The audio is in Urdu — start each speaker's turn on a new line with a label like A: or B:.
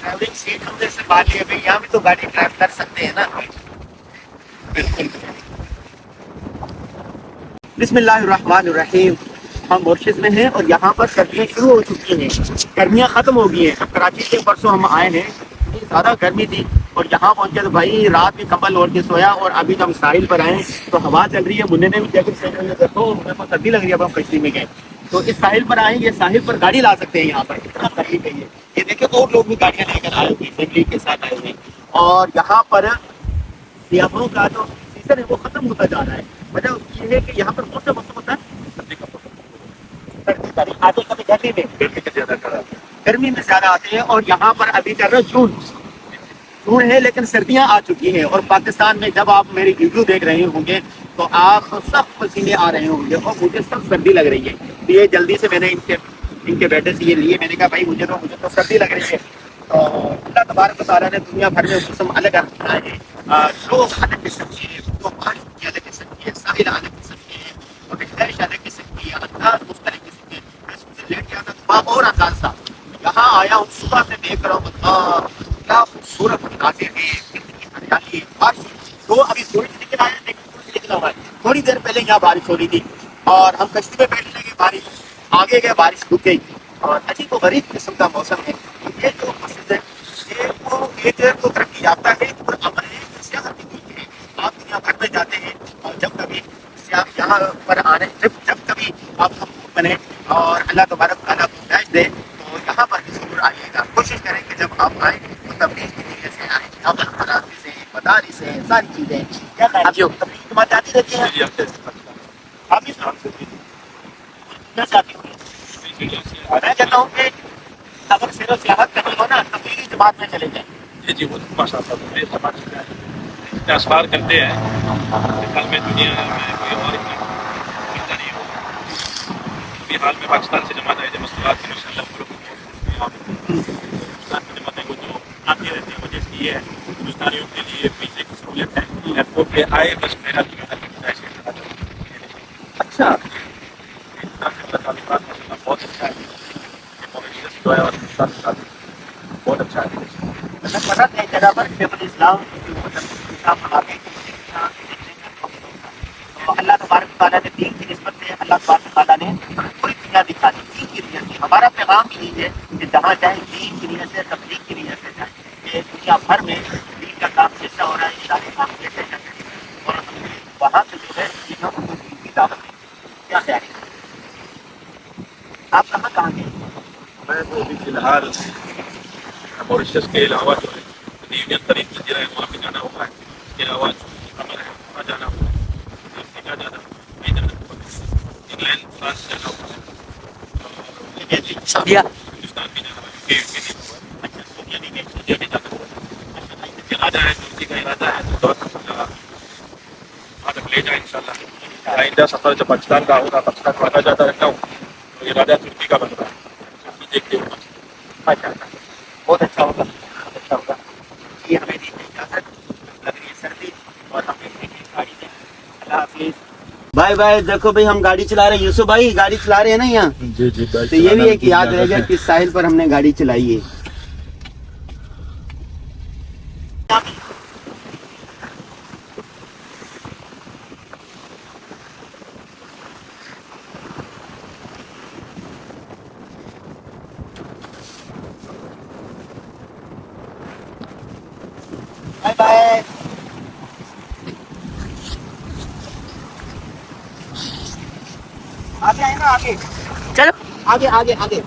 A: ڈرائیونگ سیٹ ہم جیسے بات لیے بھائی یہاں بھی تو گاڑی ڈرائیو کر سکتے ہیں نا. بالکل. بسم اللہ الرحمن الرحیم. ہم مورشز میں ہیں اور یہاں پر سردیاں شروع ہو چکی ہیں. گرمیاں ختم ہو گئی ہیں. اب کراچی سے پرسوں ہم آئے ہیں, زیادہ گرمی تھی اور یہاں پہنچے تو بھائی رات میں کمبل اوڑھ کے سویا. اور ابھی جب ساحل پر آئے تو ہوا چل رہی ہے. منہ نے بھی جیکٹ پہنے ہوئے دیکھو, ہمیں کو سردی لگ رہی ہے. اب ہم کشتی میں گئے تو اس ساحل پر آئیں, یہ ساحل پر گاڑی لا سکتے ہیں. یہاں پر اتنا قریب ہے یہ دیکھیں اور لوگ بھی گاڑیاں لے کر آئے ہوئے فیملی کے ساتھ آئے ہوئے. اور یہاں پر سیاحوں کا جو سیزن ہے وہ ختم ہوتا جا رہا ہے. وجہ یہ ہے کہ یہاں پر کون سا موسم ہوتا ہے, آتے کبھی گرمی میں گرمی میں زیادہ آتے ہیں. اور یہاں پر ابھی چل رہا ہے جون ہے, لیکن سردیاں آ چکی ہیں. اور پاکستان میں جب آپ میری ویڈیو دیکھ رہے ہوں گے تو آپ سب پسینے آ رہے ہوں گے اور مجھے سب سردی لگ رہی ہے. یہ جلدی سے میں نے ان کے بیٹے سے یہ لیے. میں نے کہا بھائی مجھے تو سردی لگ رہی ہے. اللہ تبارک و تعالیٰ نے دنیا بھر میں موسم الگ الگ بنائے ہیں. لوگ الگ قسم کے ہیں, تو بارش کی الگ قسم کی ہے, ساحل الگ قسم کے ہیں, اور رہائش الگ قسم کی ہے, انداز مختلف قسم کے. میں سب سے لیٹ گیا تھا صبح اور انداز تھا. یہاں آیا ہوں صبح سے دیکھ رہا ہوں کیا خوبصورت نظارے ہیں, کتنی ہریالی ہے. بارش تو ابھی سورج نکل آیا لیکن سورج نکلا ہوا ہے. تھوڑی دیر پہلے یہاں بارش ہو رہی تھی اور ہم کشتی میں بیٹھنے لگے, بارش آگے گئے, بارش رک گئی. اور عجیب و غریب قسم کا موسم ہے. یہ جو کوشش ہے یہ وہ ایک تو ترقی یافتہ ہے اور عمل ہے سیاحت کی ہے. آپ دنیا بھر میں جاتے ہیں اور جب کبھی یہاں پر آنے جب کبھی آپ ہم بنے اور اللہ تبارک تعالیٰ کو ہدایت دے تو یہاں پر بھی ضرور آئیے گا. کوشش کریں کہ جب آپ آئیں تو تبلیغ کی نیت سے آئیں. عمل خرابی سے مدارس سے ساری چیزیں کیا تبلیغ کی بات آتی رہتی ہے. آپ بھی آتی ہوں. میں کہتا ہوں کہ اگر سیر و سیاحت کرنی ہو نا تبلیغی جماعت میں چلے جائیں.
B: جی وہ ماشاء اللہ اسفار کرتے ہیں کل میں دنیا میں کوئی اور کرتا نہیں ہو. ابھی حال میں پاکستان سے جماعت آئی تھے مستقبات کی ماشاء اللہ پاکستان کی جماعتیں کو جو آتی رہتی ہیں. وجہ سے یہ ہے ہندوستانیوں کے لیے ویزے کی سہولت ہے. ایئرپورٹ پہ آئے بس میرا
A: اچھا
B: ہندوستان سے اللہ تعلقات ماشاء اللہ بہت اچھا ہے. ماریشس جو ہے اور ہندوستان کے ساتھ بہت اچھا ہے.
A: میں پتا تھا ایک جگہ پر شیخ الاسلام تو اللہ تبارک تعالیٰ نے دین کی نسبت سے اللہ تبارک تعالیٰ نے پوری دنیا دکھا دی دین کی نیت سے. ہمارا پیغام بھی یہ ہے کہ جہاں جائیں دین کی نیت سے تبلیغ کی نیت سے جائیں. کہ دنیا بھر میں دین کا کام کیسا ہو رہا ہے, ادارے کام کیسے چل رہے ہیں, اور وہاں سے جو ہے چیزوں کو دین کی دعوت کیا خیال ہے. آپ کہاں گے؟
B: میں تو ابھی فی الحال ماریشس کے علاوہ جو ہے یونین ترین جزیرہ ہے وہاں پہ جانا ہوا ہے. اس کے علاوہ امر ہے وہاں جانا ہوا ہے. افریقہ جانا ہوا ہے, انگلینڈ فرانس جانا ہوا ہے,
A: سعودیہ
B: ہندوستان بھی جانا ہوا ہے, یو کے بھی ہوا ہے. اچھا سعودیہ بھی جانا ہوا ہے. ارادہ ہے ترکی کا ارادہ ہے تو وہاں تک لے جائیں ان شاء اللہ. آئندہ سفر جب پاکستان کا ہوگا, پاکستان کو آتا جاتا رہتا ہوں تو ارادہ ترکی کا بن رہا ہے. دیکھتے ہوئے
A: بہت اچھا ہوگا, بہت اچھا ہوگا. یہ ہمیں دی اجازت, لگ رہی ہے سردی اور ہم دیکھیں گے گاڑی میں. اللہ حافظ. بھائی بھائی دیکھو بھائی ہم گاڑی چلا رہے ہیں. یوسف بھائی گاڑی چلا رہے ہیں نا یہاں,
B: جی جی
A: تو یہ بھی ایک یاد رہے گا کہ ساحل پر ہم نے گاڑی چلائی ہے. Bye bye. آگے آئے نا, آگے چلو, آگے آگے آگے.